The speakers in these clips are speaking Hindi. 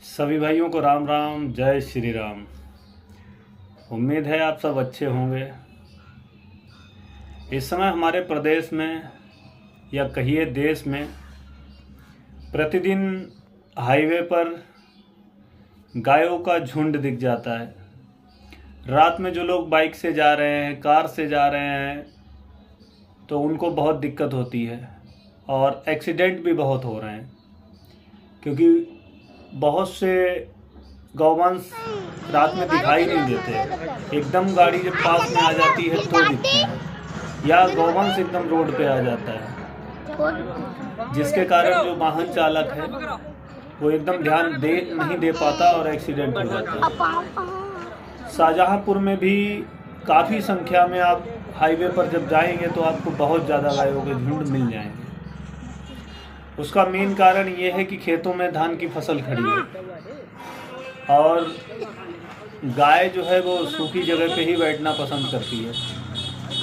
सभी भाइयों को राम राम, जय श्री राम। उम्मीद है आप सब अच्छे होंगे। इस समय हमारे प्रदेश में या कहिए देश में प्रतिदिन हाईवे पर गायों का झुंड दिख जाता है। रात में जो लोग बाइक से जा रहे हैं, कार से जा रहे हैं, तो उनको बहुत दिक्कत होती है और एक्सीडेंट भी बहुत हो रहे हैं, क्योंकि बहुत से गौवंश रात में दिखाई नहीं देते। एकदम गाड़ी जब पास में आ जाती है तो दिखते हैं, या गौवंश एकदम रोड पे आ जाता है, जिसके कारण जो वाहन चालक है वो एकदम ध्यान नहीं दे पाता और एक्सीडेंट हो जाता है। शाहजहाँपुर में भी काफ़ी संख्या में आप हाईवे पर जब जाएंगे तो आपको बहुत ज़्यादा गायों के झुंड मिल जाएंगे। उसका मेन कारण ये है कि खेतों में धान की फसल खड़ी है और गाय जो है वो सूखी जगह पे ही बैठना पसंद करती है,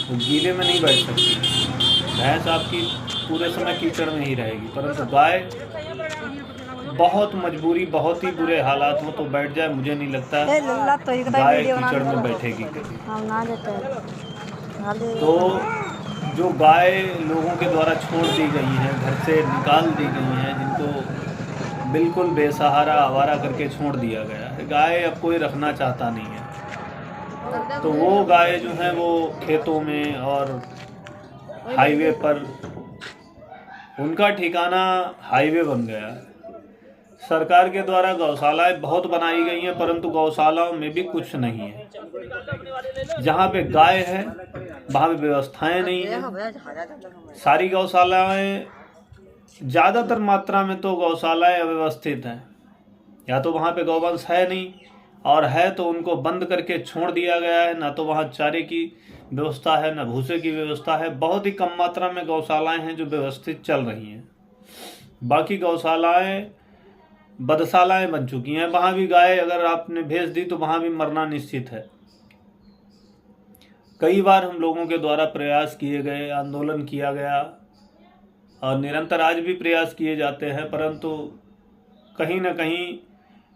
वो गीले में नहीं बैठ सकती। भैंस आपकी पूरे समय कीचड़ में ही रहेगी, परंतु गाय बहुत मजबूरी, बहुत ही बुरे हालात हो तो बैठ जाए, मुझे नहीं लगता गाय कीचड़ में बैठेगी कभी। तो जो गाय लोगों के द्वारा छोड़ दी गई हैं, घर से निकाल दी गई हैं, जिनको बिल्कुल बेसहारा आवारा करके छोड़ दिया गया है, गाय अब कोई रखना चाहता नहीं है। तो वो गाय जो हैं वो खेतों में और हाईवे पर, उनका ठिकाना हाईवे बन गया है। सरकार के द्वारा गौशालाएं बहुत बनाई गई हैं, परंतु गौशालाओं में भी कुछ नहीं है। जहाँ पे गाय है वहाँ पे व्यवस्थाएं नहीं है। सारी गौशालाएं, ज़्यादातर मात्रा में तो गौशालाएं अव्यवस्थित हैं, या तो वहाँ पे गौवंश है नहीं, और है तो उनको बंद करके छोड़ दिया गया है। ना तो वहाँ चारे की व्यवस्था है, ना भूसे की व्यवस्था है। बहुत ही कम मात्रा में गौशालाएं हैं जो व्यवस्थित चल रही हैं। बाकी गौशालाएं बधशालाएं बन चुकी हैं। वहाँ भी गाय अगर आपने भेज दी तो वहाँ भी मरना निश्चित है। कई बार हम लोगों के द्वारा प्रयास किए गए, आंदोलन किया गया और निरंतर आज भी प्रयास किए जाते हैं, परंतु कहीं ना कहीं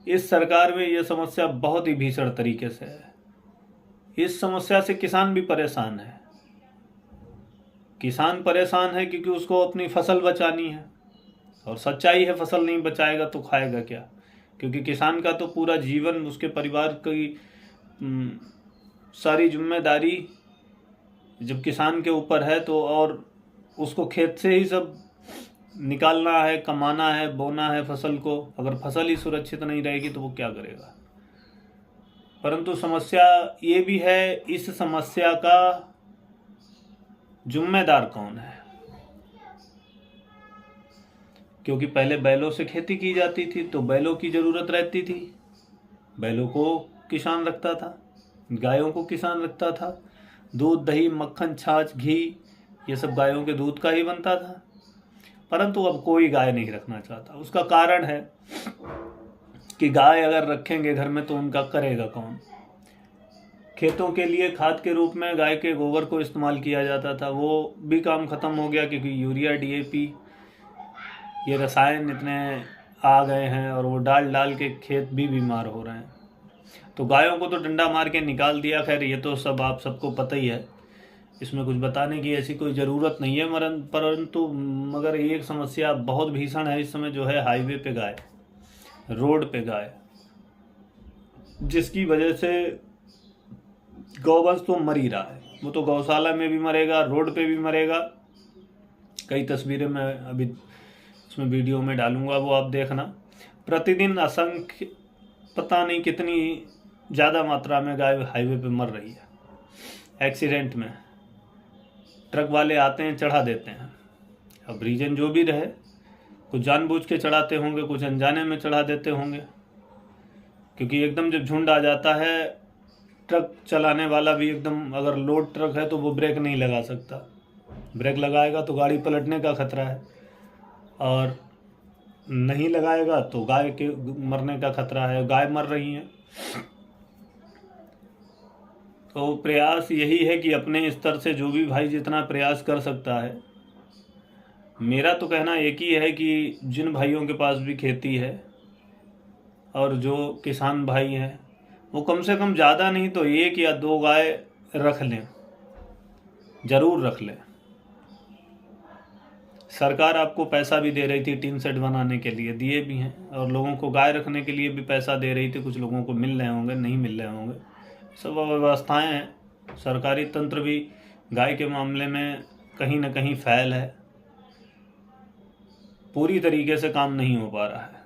इस सरकार में ये समस्या बहुत ही भीषण तरीके से है। इस समस्या से किसान भी परेशान है। किसान परेशान है क्योंकि उसको अपनी फसल बचानी है, और सच्चाई है फसल नहीं बचाएगा तो खाएगा क्या, क्योंकि किसान का तो पूरा जीवन, उसके परिवार की सारी जिम्मेदारी जब किसान के ऊपर है, तो और उसको खेत से ही सब निकालना है, कमाना है, बोना है फसल को। अगर फसल ही सुरक्षित नहीं रहेगी तो वो क्या करेगा। परंतु समस्या ये भी है, इस समस्या का जिम्मेदार कौन है? क्योंकि पहले बैलों से खेती की जाती थी तो बैलों की ज़रूरत रहती थी, बैलों को किसान रखता था, गायों को किसान रखता था। दूध, दही, मक्खन, छाछ, घी, ये सब गायों के दूध का ही बनता था। परंतु अब कोई गाय नहीं रखना चाहता। उसका कारण है कि गाय अगर रखेंगे घर में तो उनका करेगा कौन। खेतों के लिए खाद के रूप में गाय के गोबर को इस्तेमाल किया जाता था, वो भी काम ख़त्म हो गया, क्योंकि यूरिया, डीएपी, ये रसायन इतने आ गए हैं और वो डाल डाल के खेत भी बीमार हो रहे हैं। तो गायों को तो डंडा मार के निकाल दिया। खैर ये तो सब आप सबको पता ही है, इसमें कुछ बताने की ऐसी कोई ज़रूरत नहीं है। परंतु मगर एक समस्या बहुत भीषण है इस समय, जो है हाईवे पे गाय, रोड पे गाय, जिसकी वजह से गौवंश तो मर ही रहा है। वो तो गौशाला में भी मरेगा, रोड पे भी मरेगा। कई तस्वीरें मैं अभी इसमें वीडियो में डालूंगा, वो आप देखना। प्रतिदिन असंख्य, पता नहीं कितनी ज़्यादा मात्रा में गाय हाईवे पे मर रही है एक्सीडेंट में। ट्रक वाले आते हैं, चढ़ा देते हैं। अब रीजन जो भी रहे, कुछ जानबूझ के चढ़ाते होंगे, कुछ अनजाने में चढ़ा देते होंगे, क्योंकि एकदम जब झुंड आ जाता है, ट्रक चलाने वाला भी एकदम, अगर लोड ट्रक है तो वो ब्रेक नहीं लगा सकता। ब्रेक लगाएगा तो गाड़ी पलटने का खतरा है, और नहीं लगाएगा तो गाय के मरने का खतरा है। गाय मर रही हैं। तो प्रयास यही है कि अपने स्तर से जो भी भाई जितना प्रयास कर सकता है, मेरा तो कहना एक ही है कि जिन भाइयों के पास भी खेती है और जो किसान भाई हैं वो कम से कम ज़्यादा नहीं तो 1 या 2 गाय रख लें, ज़रूर रख लें। सरकार आपको पैसा भी दे रही थी टीन सेट बनाने के लिए, दिए भी हैं, और लोगों को गाय रखने के लिए भी पैसा दे रही थी। कुछ लोगों को मिल रहे होंगे, नहीं मिल रहे होंगे, सब व्यवस्थाएं हैं। सरकारी तंत्र भी गाय के मामले में कहीं ना कहीं फैल है, पूरी तरीके से काम नहीं हो पा रहा है।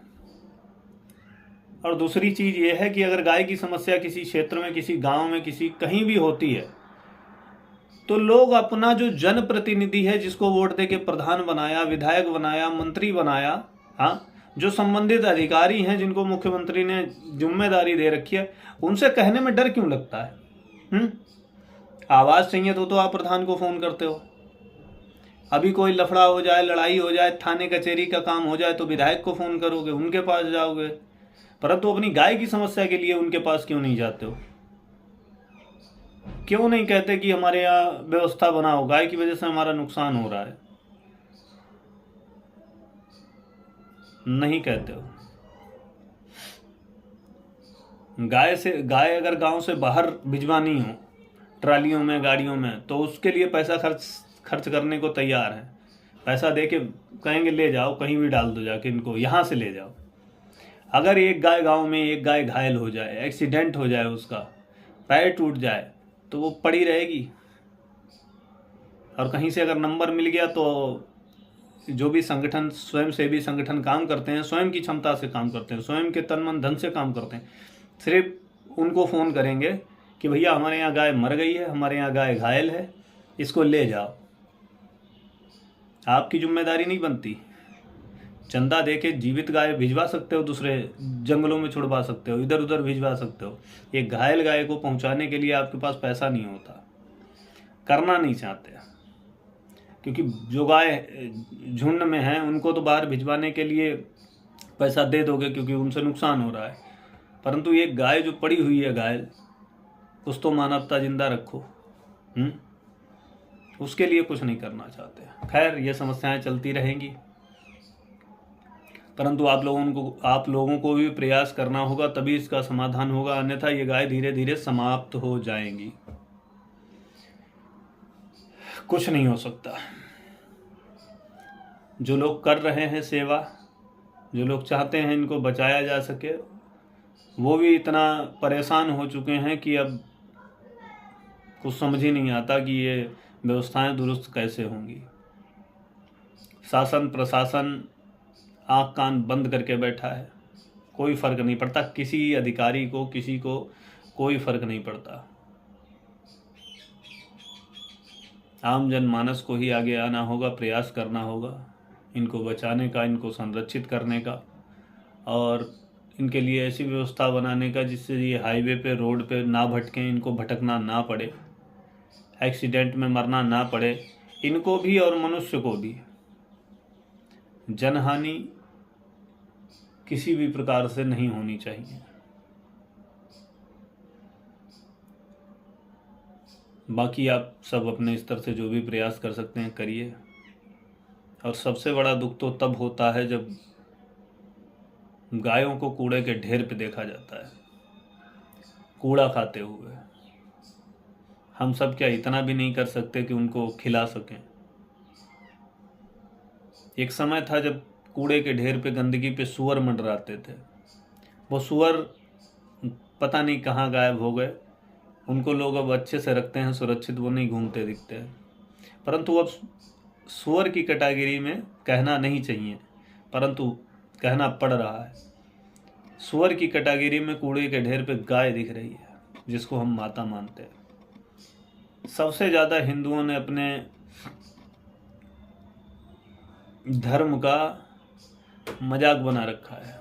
और दूसरी चीज़ ये है कि अगर गाय की समस्या किसी क्षेत्र में, किसी गांव में, किसी कहीं भी होती है, तो लोग अपना जो जनप्रतिनिधि है, जिसको वोट दे के प्रधान बनाया, विधायक बनाया, मंत्री बनाया, हाँ, जो संबंधित अधिकारी हैं जिनको मुख्यमंत्री ने जिम्मेदारी दे रखी है, उनसे कहने में डर क्यों लगता है? आवाज़ चाहिए तो आप प्रधान को फ़ोन करते हो। अभी कोई लफड़ा हो जाए, लड़ाई हो जाए, थाने कचहरी का काम हो जाए तो विधायक को फ़ोन करोगे, उनके पास जाओगे, परंतु अपनी गाय की समस्या के लिए उनके पास क्यों नहीं जाते हो? क्यों नहीं कहते कि हमारे यहाँ व्यवस्था बनाओ, गाय की वजह से हमारा नुकसान हो रहा है? नहीं कहते हो। गाय अगर गांव से बाहर भिजवानी हो ट्रालियों में, गाड़ियों में, तो उसके लिए पैसा खर्च करने को तैयार है। पैसा दे के कहेंगे ले जाओ, कहीं भी डाल दो जाके, इनको यहाँ से ले जाओ। अगर एक गाय गांव में, एक गाय घायल हो जाए, एक्सीडेंट हो जाए, उसका पैर टूट जाए, तो वो पड़ी रहेगी। और कहीं से अगर नंबर मिल गया तो जो भी संगठन, स्वयंसेवी संगठन काम करते हैं, स्वयं की क्षमता से काम करते हैं, स्वयं के तन मन धन से काम करते हैं, सिर्फ उनको फ़ोन करेंगे कि भैया हमारे यहाँ गाय मर गई है, हमारे यहाँ गाय घायल है, इसको ले जाओ। आपकी जिम्मेदारी नहीं बनती। चंदा दे के जीवित गाय भिजवा सकते हो, दूसरे जंगलों में छुड़वा सकते हो, इधर उधर भिजवा सकते हो। एक घायल गाय को पहुंचाने के लिए आपके पास पैसा नहीं होता, करना नहीं चाहते, क्योंकि जो गाय झुंड में है उनको तो बाहर भिजवाने के लिए पैसा दे दोगे क्योंकि उनसे नुकसान हो रहा है, परंतु एक गाय जो पड़ी हुई है घायल, उस तो मानवता जिंदा रखो। उसके लिए कुछ नहीं करना चाहते। खैर, ये समस्याएं चलती रहेंगी, परंतु आप लोगों को भी प्रयास करना होगा, तभी इसका समाधान होगा, अन्यथा ये गाय धीरे धीरे समाप्त हो जाएंगी। कुछ नहीं हो सकता। जो लोग कर रहे हैं सेवा, जो लोग चाहते हैं इनको बचाया जा सके, वो भी इतना परेशान हो चुके हैं कि अब कुछ समझ ही नहीं आता कि ये व्यवस्थाएं दुरुस्त कैसे होंगी। शासन प्रशासन आँख कान बंद करके बैठा है, कोई फर्क नहीं पड़ता किसी अधिकारी को, किसी को कोई फर्क नहीं पड़ता। आम जनमानस को ही आगे आना होगा, प्रयास करना होगा इनको बचाने का, इनको संरक्षित करने का, और इनके लिए ऐसी व्यवस्था बनाने का जिससे ये हाईवे पे, रोड पे ना भटकें, इनको भटकना ना पड़े, एक्सीडेंट में मरना ना पड़े, इनको भी और मनुष्य को भी। जनहानि किसी भी प्रकार से नहीं होनी चाहिए। बाकी आप सब अपने स्तर से जो भी प्रयास कर सकते हैं करिए। और सबसे बड़ा दुख तो तब होता है जब गायों को कूड़े के ढेर पे देखा जाता है, कूड़ा खाते हुए। हम सब क्या इतना भी नहीं कर सकते कि उनको खिला सकें? एक समय था जब कूड़े के ढेर पे, गंदगी पे सुअर मंडराते थे। वो सुअर पता नहीं कहाँ गायब हो गए। उनको लोग अब अच्छे से रखते हैं, सुरक्षित, वो नहीं घूमते दिखते हैं। परंतु अब सुअर की कैटेगरी में कहना नहीं चाहिए, परंतु कहना पड़ रहा है। सुअर की कैटेगरी में कूड़े के ढेर पे गाय दिख रही है, जिसको हम माता मानते हैं। सबसे ज़्यादा हिंदुओं ने अपने धर्म का मजाक बना रखा है।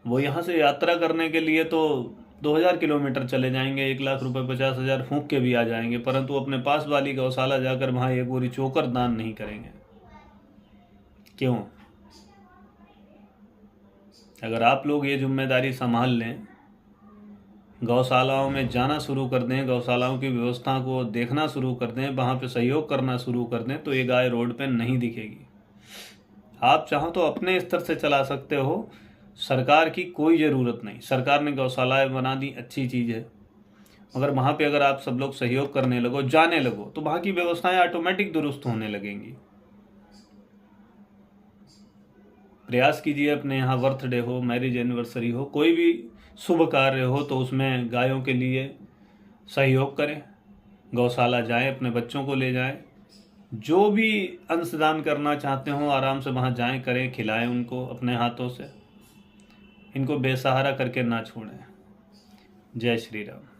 वो यहाँ से यात्रा करने के लिए तो 2000 किलोमीटर चले जाएंगे, 1 लाख रुपए 50,000 फूंक के भी आ जाएंगे, परंतु अपने पास वाली गौशाला जाकर वहाँ एक बोरी चोकर दान नहीं करेंगे। क्यों? अगर आप लोग ये जिम्मेदारी संभाल लें, गौशालाओं में जाना शुरू कर दें, गौशालाओं की व्यवस्था को देखना शुरू कर दें, वहाँ पे सहयोग करना शुरू कर दें, तो ये गाय रोड पे नहीं दिखेगी। आप चाहो तो अपने स्तर से चला सकते हो, सरकार की कोई ज़रूरत नहीं। सरकार ने गौशालाएँ बना दी, अच्छी चीज़ है, मगर वहाँ पे अगर आप सब लोग सहयोग करने लगो, जाने लगो, तो वहाँ की व्यवस्थाएं ऑटोमेटिक दुरुस्त होने लगेंगी। प्रयास कीजिए, अपने यहाँ बर्थडे हो, मैरिज एनिवर्सरी हो, कोई भी शुभ कार्य हो, तो उसमें गायों के लिए सहयोग करें, गौशाला जाएं, अपने बच्चों को ले जाएं, जो भी अंशदान करना चाहते हो आराम से वहाँ जाएं, करें, खिलाएं उनको अपने हाथों से। इनको बेसहारा करके ना छोड़ें। जय श्री राम।